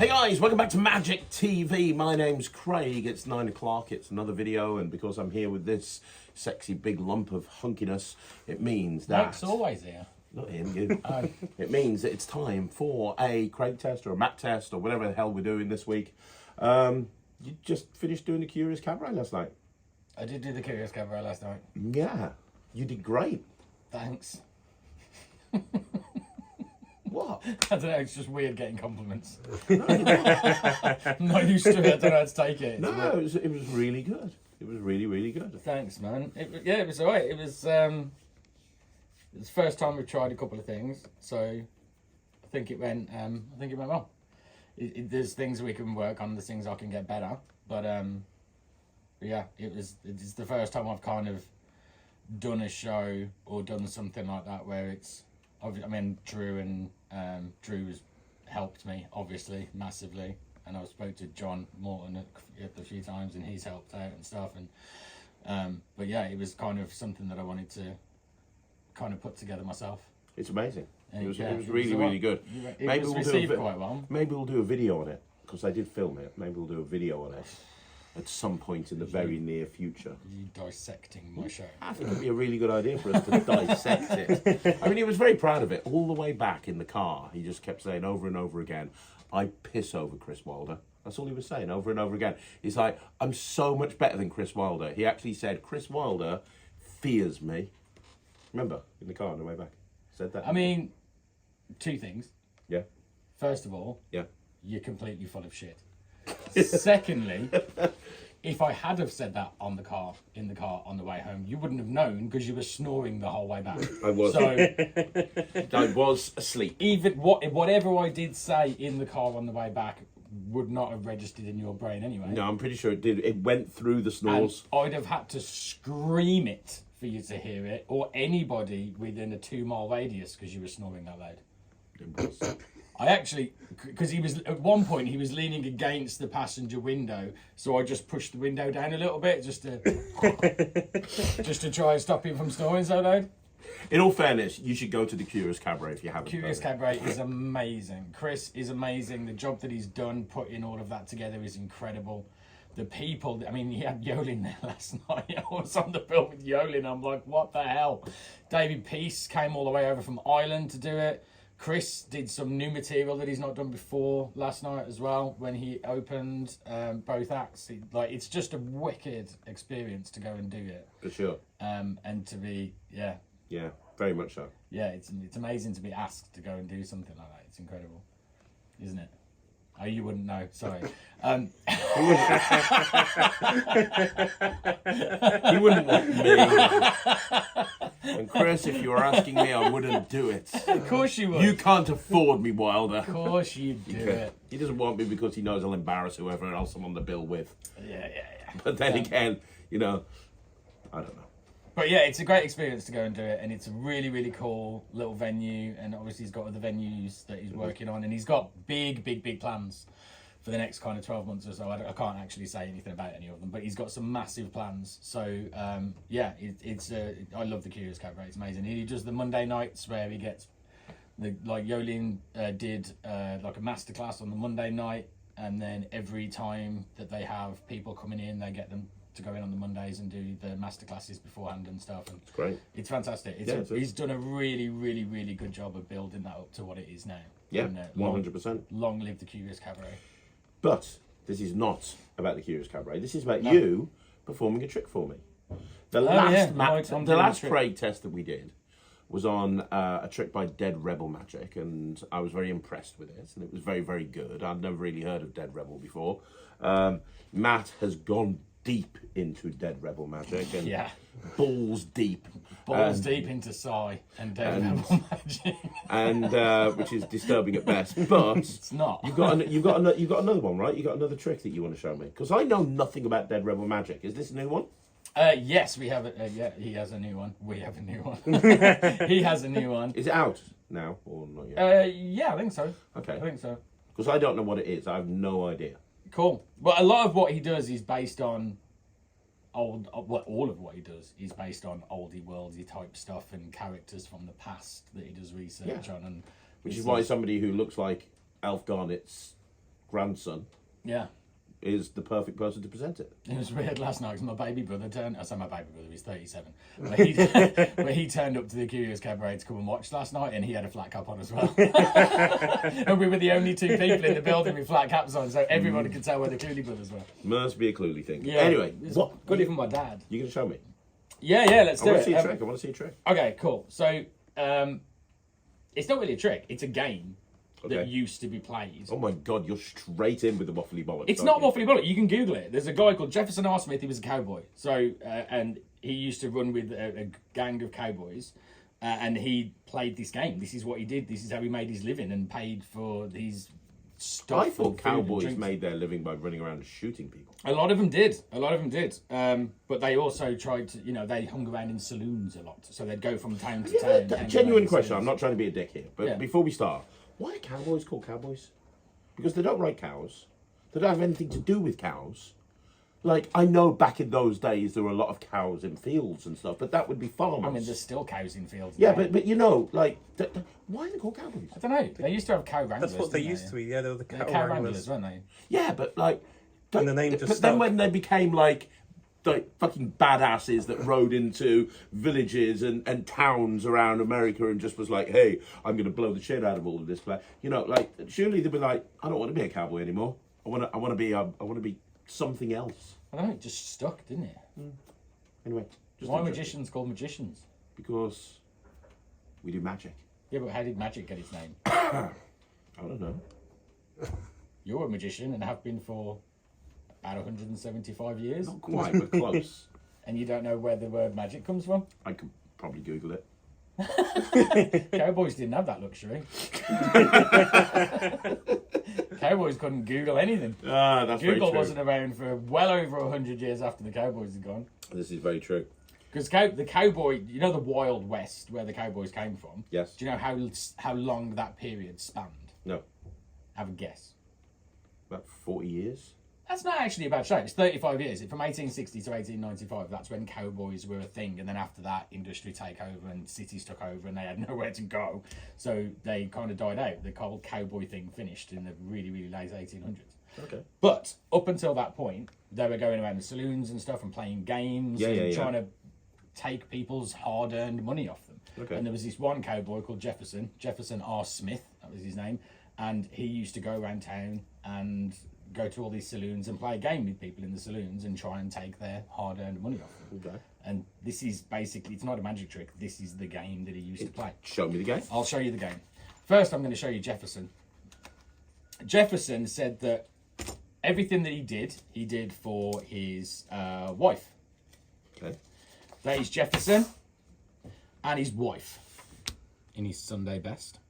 Hey guys, welcome back to Magic TV. My name's Craig. It's 9 o'clock. It's another video, and because I'm here with this sexy big lump of hunkiness, it means that... Mike's always here. Not him, you. It means that it's time for a Craig test or a Matt test or whatever the hell we're doing this week. You just finished doing the Curious Cabaret last night. I did do the Curious Cabaret last night. Yeah, you did great. Thanks. What? I don't know, it's just weird getting compliments. I'm not used to it, I don't know how to take it. No, it was really good. It was really, really good. Thanks, man. It was alright. It was the first time we've tried a couple of things, so I think it went well. There's things we can work on, there's things I can get better, but yeah, it's the first time I've kind of done a show or done something like that where it's, I mean, Drew has helped me obviously massively, and I spoke to John Morton a few times and he's helped out and stuff, and but yeah, it was kind of something that I wanted to kind of put together myself. It's amazing. It was yeah, really, really good. It was received quite well. Maybe we'll do a video on it, because I did film it. Maybe we'll do a video on it at some point in the very near future. You dissecting my show. I think it'd be a really good idea for us to dissect it. I mean, he was very proud of it. All the way back in the car, he just kept saying over and over again, I piss over Chris Wilder. That's all he was saying over and over again. He's like, I'm so much better than Chris Wilder. He actually said, Chris Wilder fears me. Remember, in the car on the way back, he said that. I mean, two things. Yeah. First of all, Yeah. you're completely full of shit. Secondly, if I had have said that in the car on the way home, you wouldn't have known because you were snoring the whole way back. I was. So I was asleep. even whatever I did say in the car on the way back would not have registered in your brain anyway. No, I'm pretty sure it did. It went through the snores. And I'd have had to scream it for you to hear it, or anybody within a 2-mile radius, because you were snoring that loud. It was. I actually, because he was at one point he was leaning against the passenger window, so I just pushed the window down a little bit just to try and stop him from snoring so loud. In all fairness, you should go to the Curious Cabaret if you haven't. Curious Cabaret is amazing. Chris is amazing. The job that he's done putting all of that together is incredible. The people, I mean, he had Yolin there last night. I was on the bill with Yolin. I'm like, what the hell? David Peace came all the way over from Ireland to do it. Chris did some new material that he's not done before last night as well when he opened both acts. It's just a wicked experience to go and do it. For sure. And to be, yeah. Yeah, very much so. Yeah, it's amazing to be asked to go and do something like that. It's incredible, isn't it? Oh, you wouldn't know. Sorry. He wouldn't want me. And Chris, if you were asking me, I wouldn't do it. Of course you would. You can't afford me, Wilder. Of course you'd do it. He doesn't want me because he knows I'll embarrass whoever else I'm on the bill with. Yeah. But then again, you know, I don't know. But yeah, it's a great experience to go and do it, and it's a really, really cool little venue, and obviously he's got other venues that he's working on, and he's got big plans for the next kind of 12 months or so. I can't actually say anything about any of them, but he's got some massive plans. So yeah, I love the Curious Cabaret. It's amazing. He does the Monday nights where he gets like Yolin did like a masterclass on the Monday night, and then every time that they have people coming in, they get them to go in on the Mondays and do the masterclasses beforehand and stuff. And it's great. It's fantastic. He's done a really, really, really good job of building that up to what it is now. Yeah, 100%. Long live the Curious Cabaret. But this is not about the Curious Cabaret. This is about you performing a trick for me. The last Craig test that we did was on a trick by Dead Rebel Magic, and I was very impressed with it, and it was very, very good. I'd never really heard of Dead Rebel before. Matt has gone deep into Dead Rebel Magic, and balls deep Into Psy and Dead Rebel Magic, and which is disturbing at best. But it's not. You got another one, right? You got another trick that you want to show me, because I know nothing about Dead Rebel Magic. Is this a new one? Yes, we have it. Yeah, he has a new one. We have a new one. He has a new one. Is it out now or not yet? Yeah, I think so. Okay. I think so. Because I don't know what it is. I have no idea. Cool. Well, a lot of what he does is based on all of what he does is based on oldie worldy type stuff and characters from the past that he does research on, and which is why somebody who looks like Alf Garnett's grandson Yeah. is the perfect person to present it. It was weird last night because my baby brother turned. I say my baby brother, he's 37. But he turned up to the Curious Cabaret to come and watch last night, and he had a flat cap on as well. And we were the only two people in the building with flat caps on, so everybody could tell where the Clooney brothers were. Must be a Clooney thing. Yeah. Anyway, what? Good even my dad. You gonna show me? Yeah, let's do it. I want to see a trick. I want to see a trick. Okay, cool. So, it's not really a trick. It's a game that Okay. used to be played. Oh my God, you're straight in with the waffly bollocks. It's aren't not you? waffly bullet. You can Google it. There's a guy called Jefferson R. Smith. He was a cowboy. So, and he used to run with a gang of cowboys. And he played this game. This is what he did. This is how he made his living and paid for these stuff. I thought and food and cowboys drinks. made their living by running around and shooting people. A lot of them did. But they also tried to, they hung around in saloons a lot. So they'd go from town to town. hang Genuine around in question. I'm saloons. not trying to be a dick here, but Yeah. before we start, why are cowboys called cowboys? Because they don't ride cows. They don't have anything to do with cows. Like, I know back in those days there were a lot of cows in fields and stuff, but that would be farmers. I mean, there's still cows in fields. yeah, now. but why are they called cowboys? I don't know. They used to have cow wranglers. That's what they didn't used to be. Yeah, they were the They're cattle cow wranglers. wranglers, weren't they? Yeah, but like, And the name just but then stuck. when they became like fucking badasses that rode into villages and towns around America and just was like, hey, I'm going to blow the shit out of all of this place. Like surely they'd be like, I don't want to be a cowboy anymore. I want to be something else. I don't know. It just stuck, didn't it? Anyway, just Why interesting. magicians called magicians? Because we do magic. Yeah, but how did magic get its name? I don't know. You're a magician and have been for about 175 years, Not quite, but close. and you don't know where the word magic comes from? I could probably Google it. Cowboys didn't have that luxury. Cowboys couldn't Google anything. Ah, that's very Google true. wasn't around for well over 100 years after the Cowboys had gone. This is very true. Because the cowboy, the Wild West, where the Cowboys came from? Yes. Do you know how long that period spanned? No. Have a guess. About 40 years. That's not actually a bad show. It's 35 years. From 1860 to 1895, that's when cowboys were a thing. And then after that, industry take over and cities took over and they had nowhere to go. So they kind of died out. The whole cowboy thing finished in the really, really late 1800s. Okay. But up until that point, they were going around the saloons and stuff and playing games and trying to take people's hard-earned money off them. Okay. And there was this one cowboy called Jefferson R. Smith, that was his name, and he used to go around town and go to all these saloons and play a game with people in the saloons and try and take their hard-earned money off them. Okay. And this is basically, it's not a magic trick, this is the game that he used to play. Show me the game. I'll show you the game. First, I'm going to show you Jefferson. Jefferson said that everything that he did for his wife. Okay. That is Jefferson and his wife in his Sunday best.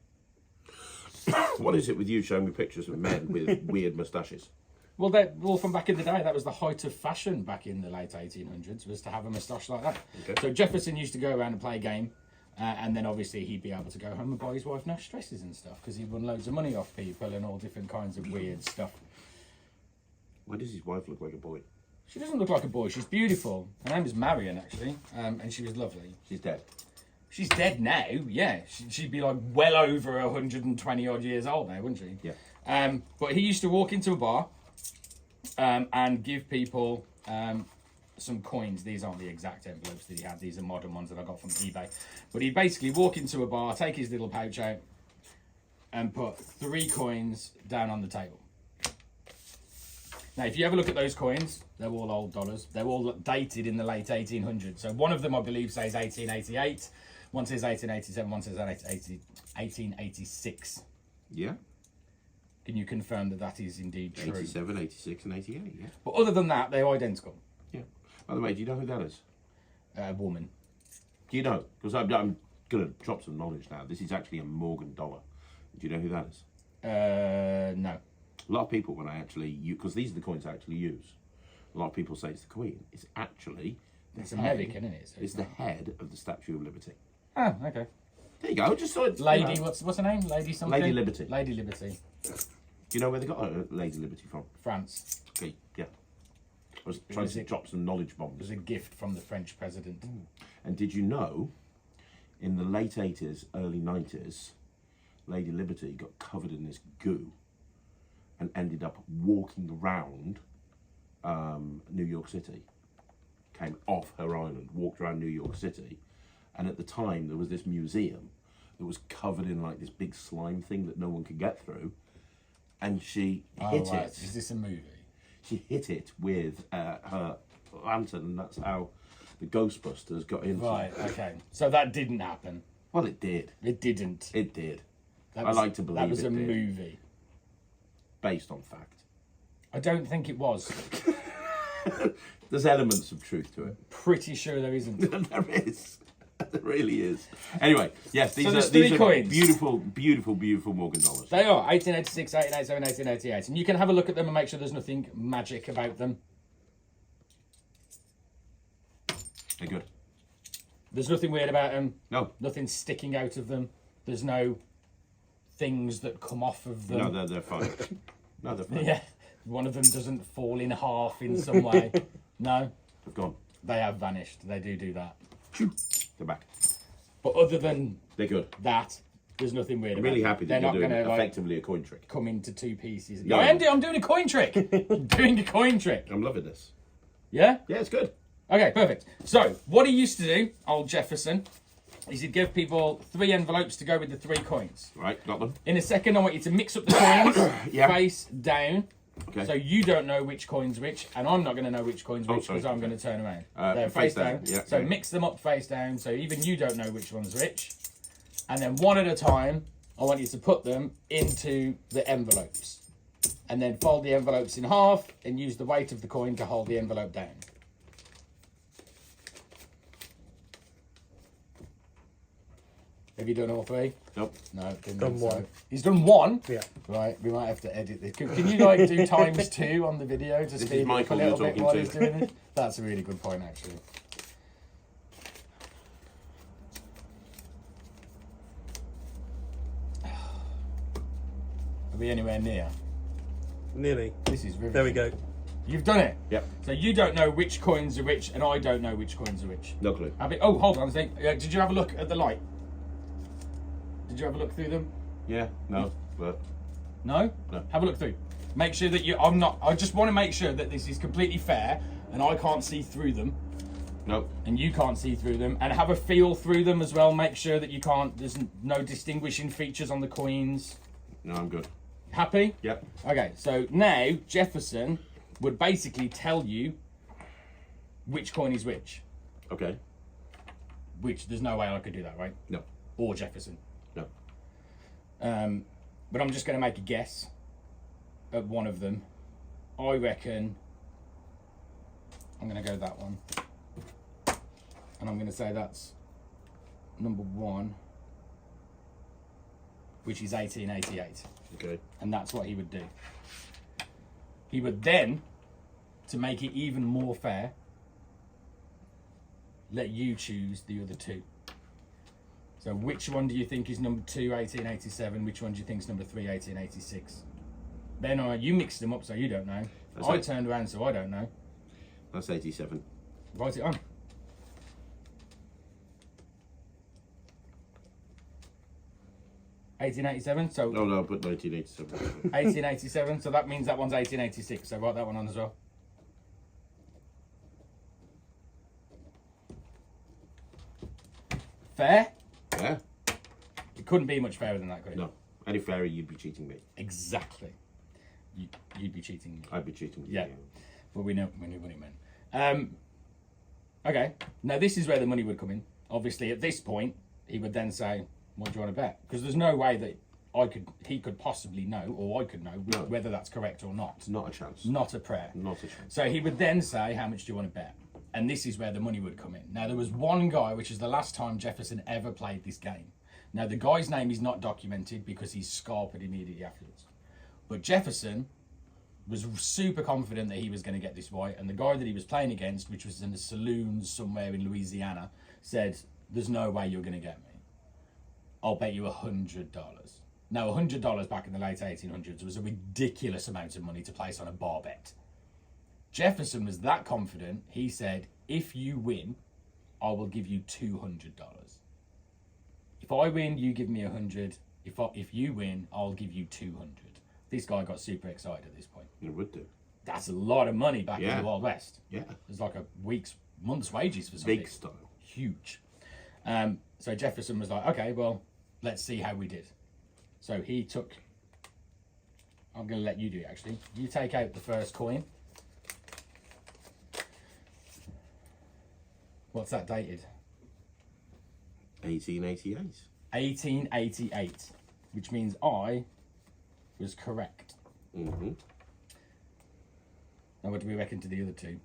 What is it with you showing me pictures of men with weird moustaches? Well, from back in the day, that was the height of fashion back in the late 1800s, was to have a moustache like that. Okay. So Jefferson used to go around and play a game, and then obviously he'd be able to go home and buy his wife nice dresses and stuff, because he'd won loads of money off people and all different kinds of weird stuff. Why does his wife look like a boy? She doesn't look like a boy, she's beautiful. Her name is Marion, actually, and she was lovely. She's dead. She's dead now, yeah. She'd be like well over 120 odd years old now, wouldn't she? Yeah. But he used to walk into a bar and give people some coins. These aren't the exact envelopes that he had. These are modern ones that I got from eBay. But he'd basically walk into a bar, take his little pouch out and put 3 coins down on the table. Now, if you ever look at those coins, they're all old dollars. They're all dated in the late 1800s. So one of them, I believe, says 1888. One says 1887. One says 1886. Yeah. Can you confirm that that is indeed true? 87, 86 and 88, yeah. But other than that, they're identical. Yeah. By the way, do you know who that is? A woman. Do you know? Because I'm going to drop some knowledge now. This is actually a Morgan dollar. Do you know who that is? No. A lot of people, when I actually, because these are the coins I actually use, a lot of people say it's the Queen. It's actually the It's head. American, isn't it? So It's the head of the Statue of Liberty. Oh, okay. There you go. Just so it's Lady, what's her name? Lady something? Lady Liberty. Lady Liberty. Do you know where they got Lady Liberty from? France. Okay, yeah. I was trying to drop some knowledge It bombs. was a gift from the French president. And did you know, in the late 80s, early 90s, Lady Liberty got covered in this goo. and ended up walking around New York City. Came off her island, walked around New York City, and at the time there was this museum that was covered in like this big slime thing that no one could get through, and she hit it. Is this a movie? She hit it with her lantern, and that's how the Ghostbusters got into. Right. Okay. So that didn't happen. Well, it did. It didn't. It did. That I was, like to believe that was it a did. movie. Based on fact. I don't think it was. There's elements of truth to it. Pretty sure there isn't. There is. There really is. Anyway, yes, these there's are three coins. beautiful, beautiful, beautiful Morgan dollars. They are 1886, 1887, 1888, and you can have a look at them and make sure there's nothing magic about them. They're good. There's nothing weird about them. No. Nothing sticking out of them. There's no things that come off of them. No, they're fine. No, they're fine. Yeah. One of them doesn't fall in half in some way. No. They've gone. They have vanished. They do that. They're back. But other than They're good. that, there's nothing weird I'm about really them. happy that They're you're not doing going to effectively a coin trick. come into two pieces. Yeah. I'm doing a coin trick. I'm doing a coin trick. I'm loving this. Yeah? Yeah, it's good. Okay, perfect. So, what he used to do, old Jefferson, is he'd give people 3 envelopes to go with the 3 coins. Right, got them. In a second, I want you to mix up the coins Yeah. face down. Okay. So you don't know which coin's which, and I'm not going to know which coin's which sorry. because I'm going to turn around. face They're face down. down. Yeah, So okay. mix them up face down, so even you don't know which one's which. And then one at a time, I want you to put them into the envelopes. And then fold the envelopes in half and use the weight of the coin to hold the envelope down. Have you done all 3? Nope. No, didn't Done think so. one. He's done 1? Yeah. Right, we might have to edit this. Can you like do ×2 on the video to speed is it up a Michael little you're bit talking while to. he's doing it? That's a really good point, actually. Are we anywhere near? Nearly. This is riveting. There we go. You've done it. Yep. So you don't know which coins are which, and I don't know which coins are which. No clue. Oh, hold on a second. Did you have a look at the light? Did you have a look through them? Yeah, no, but No? No. Have a look through. Make sure that I just want to make sure that this is completely fair and I can't see through them no. and you can't see through them, and have a feel through them as well. Make sure that there's no distinguishing features on the coins. No, I'm good. Happy? Yep. Okay, so now Jefferson would basically tell you which coin is which. Okay. Which there's no way I could do that, right? No. Or Jefferson. No. But I'm just going to make a guess at one of them. I reckon I'm going to go that one. And I'm going to say that's number 1, which is 1888. Okay. And that's what he would do. He would then, to make it even more fair, let you choose the other 2. So which one do you think is number 2, 1887? Which one do you think is number 3, 1886? Then you mixed them up, so you don't know. That's I right. turned around, so I don't know. That's 87. Write it on. $1887, so No, no, but 1987. 1887, so that means that one's 1886, so write that one on as well. Fair? Yeah? It couldn't be much fairer than that, could it? No. Any fairer, you'd be cheating me. Exactly. You'd be cheating me. I'd be cheating you. Yeah. But we knew what it meant. Okay, now this is where the money would come in. Obviously, at this point, he would then say, what do you want to bet? Because there's no way that he could possibly know, or I could know, No. whether that's correct or not. It's not a chance. Not a prayer. Not a chance. So he would then say, how much do you want to bet? And this is where the money would come in. Now, there was one guy, which is the last time Jefferson ever played this game. Now, the guy's name is not documented because he's scarpered immediately afterwards. But Jefferson was super confident that he was going to get this right. And the guy that he was playing against, which was in a saloon somewhere in Louisiana, said, there's no way you're going to get me. I'll bet you $100. Now, $100 back in the late 1800s was a ridiculous amount of money to place on a bar bet. Jefferson was that confident, he said, if you win, I will give you $200. If I win, you give me 100. If you win, I'll give you 200. This guy got super excited at this point. It would do. That's a lot of money back in the Wild West. Yeah. It's like a month's wages for something. Big style. Huge. So Jefferson was like, okay, well, let's see how we did. So he took, I'm going to let you do it actually. You take out the first coin. What's that dated? 1888. 1888, which means I was correct. Mm-hmm. Now what do we reckon to the other two?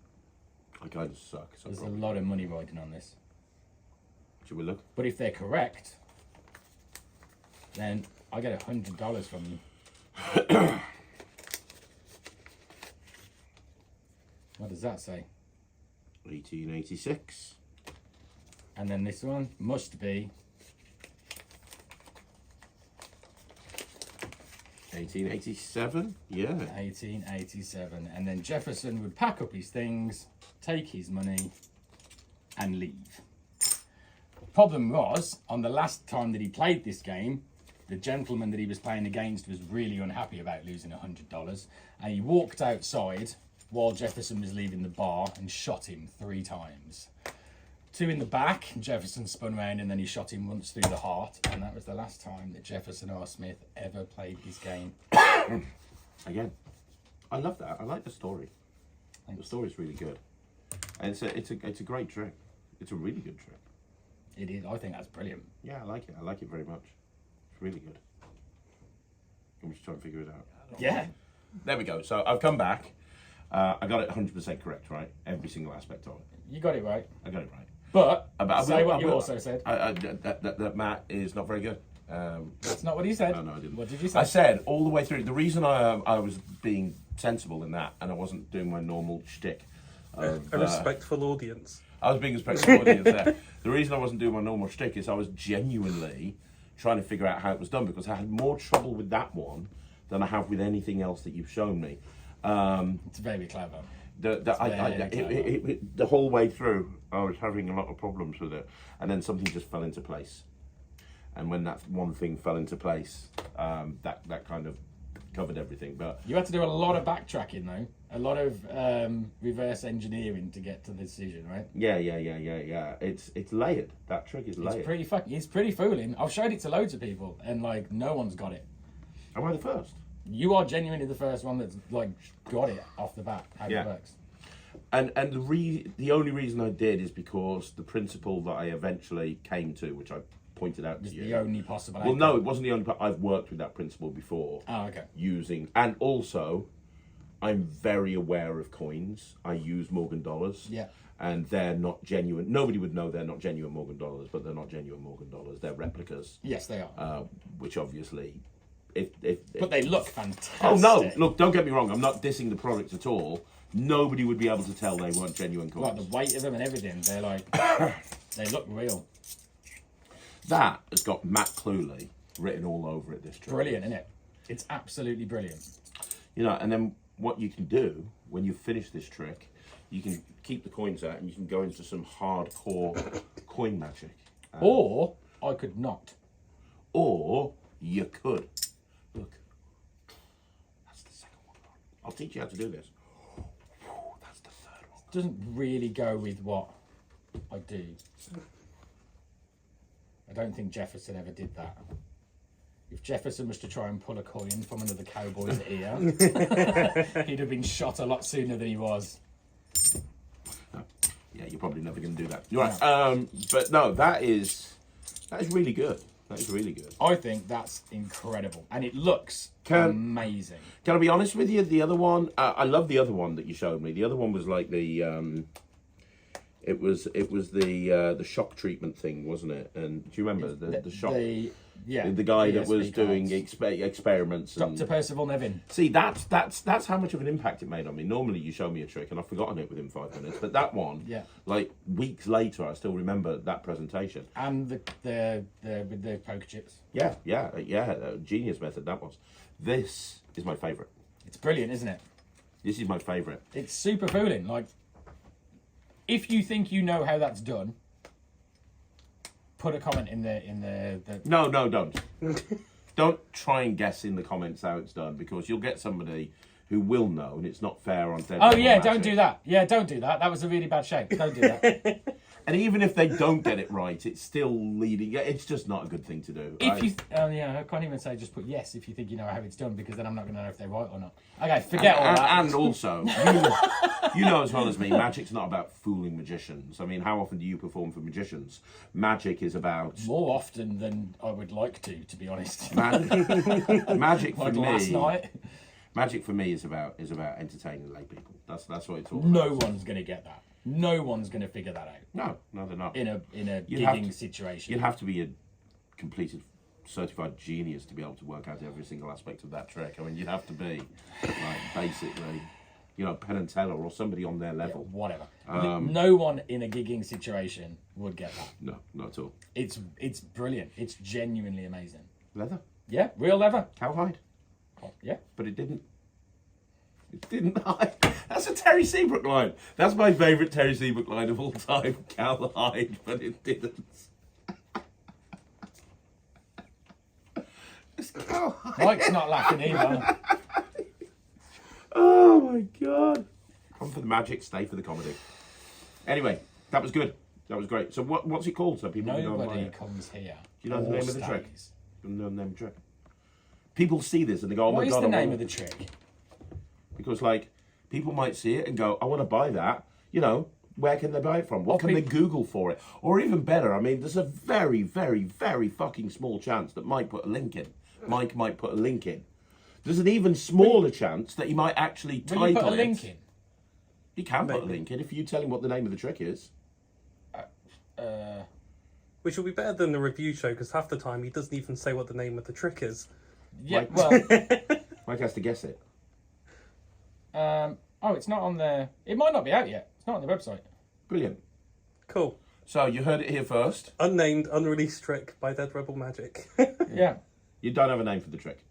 I kind of suck. So There's a lot of money riding on this. Should we look? But if they're correct, then I get $100 from you. What does that say? 1886. And then this one must be 1887. Yeah. 1887. And then Jefferson would pack up his things, take his money, and leave. Problem was, on the last time that he played this game, the gentleman that he was playing against was really unhappy about losing $100, and he walked outside while Jefferson was leaving the bar and shot him 3 times. 2 in the back, Jefferson spun around, and then he shot him once through the heart, and that was the last time that Jefferson R. Smith ever played his game. Again, I love that. I like the story. The story's really good, and it's a great trick. It's a really good trick. It is. I think that's brilliant. Yeah, I like it. I like it very much. It's really good. I'm just trying to figure it out. Yeah. There we go. So I've come back. I got it 100% correct, right? Every single aspect of it. You got it right. I got it right. But I say will- what I you will- also said. That Matt is not very good. That's not what he said. No, I didn't. What did you say? I said all the way through. The reason I was being sensible in that, and I wasn't doing my normal shtick. A respectful audience. I was being a respectful audience there. The reason I wasn't doing my normal shtick is I was genuinely trying to figure out how it was done, because I had more trouble with that one than I have with anything else that you've shown me. It's very clever. The whole way through, I was having a lot of problems with it, and then something just fell into place. And when that one thing fell into place, that kind of covered everything. But You had to do a lot of backtracking though, a lot of reverse engineering to get to the decision, right? yeah. It's layered. That trick is layered. It's pretty fooling. I've showed it to loads of people, and like no one's got it. Am I the first? You are genuinely the first one that's like got it off the bat how Yeah. it works. And the only reason I did is because the principle that I eventually came to, which I pointed out to It's you. the only possible. Well, no, it wasn't the only. I've worked with that principle before. Oh, okay. And also, I'm very aware of coins. I use Morgan dollars. Yeah. And they're not genuine. Nobody would know they're not genuine Morgan dollars, but they're not genuine Morgan dollars. They're replicas. Yes, they are. Which obviously, But they look fantastic. Oh no! Look, don't get me wrong. I'm not dissing the product at all. Nobody would be able to tell they weren't genuine coins. Like the weight of them and everything, they're like, they look real. That has got Matt Cluley written all over it. This trick. Brilliant, isn't it? It's absolutely brilliant. You know, and then what you can do when you finish this trick, you can keep the coins out and you can go into some hardcore coin magic. Or I could not. Or you could. Look, that's the second one. I'll teach you how to do this. That's the third one. Doesn't really go with what I do. I don't think Jefferson ever did that. If Jefferson was to try and pull a coin from another cowboy's ear, he'd have been shot a lot sooner than he was. Yeah, you're probably never going to do that. You're right. But no, that is really good. That is really good. I think that's incredible, and it looks amazing. Can I be honest with you? The other one, I love the other one that you showed me. The other one was like the, it was the shock treatment thing, wasn't it? And do you remember the shock? The guy that was doing experiments. Dr. Percival Nevin. See, that's how much of an impact it made on me. Normally, you show me a trick and I've forgotten it within 5 minutes, but that one, like weeks later, I still remember that presentation. And the poker chips. Yeah, genius method that was. This is my favourite. It's brilliant, isn't it? This is my favourite. It's super fooling. Like, if you think you know how that's done, put a comment in the. No, don't. don't try and guess in the comments how it's done, because you'll get somebody who will know, and it's not fair on Dead. Oh yeah, don't do that. Yeah, don't do that. That was a really bad shape. Don't do that. And even if they don't get it right, it's still leading. It's just not a good thing to do. If you, I can't even say just put yes if you think you know how it's done, because then I'm not going to know if they're right or not. Okay, forget all that. And also, you know as well as me, magic's not about fooling magicians. I mean, how often do you perform for magicians? Magic is about more often than I would like to be honest. Magic for like me. Last night. Magic for me is about entertaining lay people. That's what it's all about. No one's going to get that. No one's going to figure that out. No, they're not. In a gigging situation. You'd have to be a completed certified genius to be able to work out every single aspect of that trick. I mean, you'd have to be like basically, Penn and Teller or somebody on their level. Yeah, whatever. No one in a gigging situation would get that. No, not at all. It's brilliant. It's genuinely amazing. Leather? Yeah, real leather. Cowhide? Yeah. But it didn't. It didn't hide. That's a Terry Seabrook line. That's my favourite Terry Seabrook line of all time. Cowhide, but it didn't. It's cowhide. Mike's not laughing either. Oh my god. Come for the magic, stay for the comedy. Anyway, that was good. That was great. So what's it called? So people Nobody comes here. Do you know the name of the trick? Stays. You know the name of the trick? People see this and they go, oh What my is god. the name of the trick? Because people might see it and go, I want to buy that. Where can they buy it from? What can they Google for it? Or even better, I mean, there's a very, very, very fucking small chance that Mike put a link in. Mike might put a link in. There's an even smaller chance that he might actually title it. Will you put a link in? He can put a link in if you tell him what the name of the trick is. Which will be better than the review show, because half the time he doesn't even say what the name of the trick is. Yeah, Mike, well... Mike has to guess it. It's not on the... It might not be out yet. It's not on the website. Brilliant. Cool. So, you heard it here first. Unnamed, unreleased trick by Dead Rebel Magic. Yeah. You don't have a name for the trick.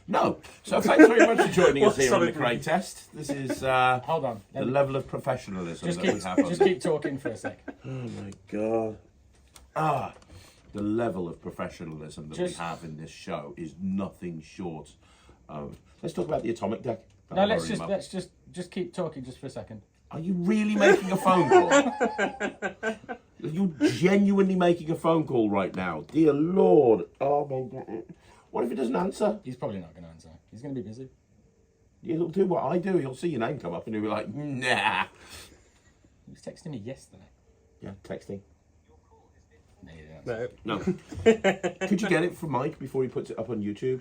No. So thanks very much for joining us here on the Craig Test. This is Hold on. the level of professionalism Just that we have on just keep talking for a sec. Oh my god. The level of professionalism that we have in this show is nothing short of... Let's talk about the atomic deck. No, let's just keep talking just for a second. Are you really making a phone call? Are you genuinely making a phone call right now? Dear Lord. Oh my god. What if he doesn't answer? He's probably not going to answer. He's going to be busy. He'll do what I do. He'll see your name come up and he'll be like, nah. He was texting me yesterday. Yeah, texting. No, he didn't. No. No. Could you get it from Mike before he puts it up on YouTube?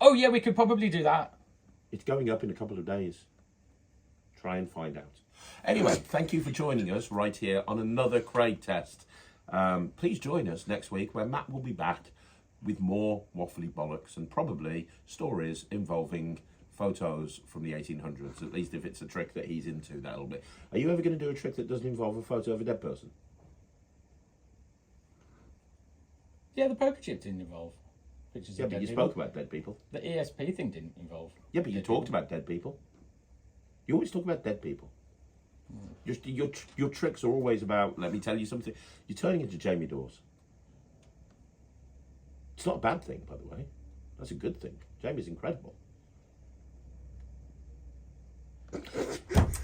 Oh, yeah, we could probably do that. It's going up in a couple of days. Try and find out. Anyway, thank you for joining us right here on another Craig Test. Please join us next week where Matt will be back with more waffly bollocks and probably stories involving photos from the 1800s, at least if it's a trick that he's into, that'll be. Are you ever going to do a trick that doesn't involve a photo of a dead person? Yeah, the poker chip didn't involve pictures Yeah, of but dead you people. spoke about dead people. The ESP thing didn't involve. Yeah, but you talked about dead people. You always talk about dead people. Just your tricks are always about, let me tell you something, you're turning into Jamie Dawes. It's not a bad thing, by the way. That's a good thing. Jamie's incredible.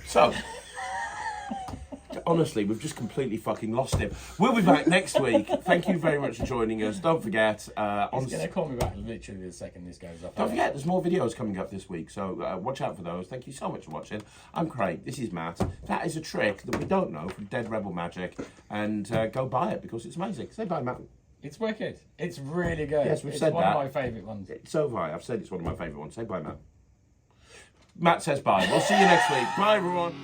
So, honestly, we've just completely fucking lost him. We'll be back next week. Thank you very much for joining us. Don't forget... He's going to call me back literally the second this goes up. Don't forget, there's more videos coming up this week, so watch out for those. Thank you so much for watching. I'm Craig. This is Matt. That is a trick that we don't know from Dead Rebel Magic, and go buy it because it's amazing. Say bye, Matt. It's wicked. It's really good. Yes, we've it's said one that. of my favourite ones. So have I. I've said it's one of my favourite ones. Say bye, Matt. Matt says bye. We'll see you next week. Bye, everyone.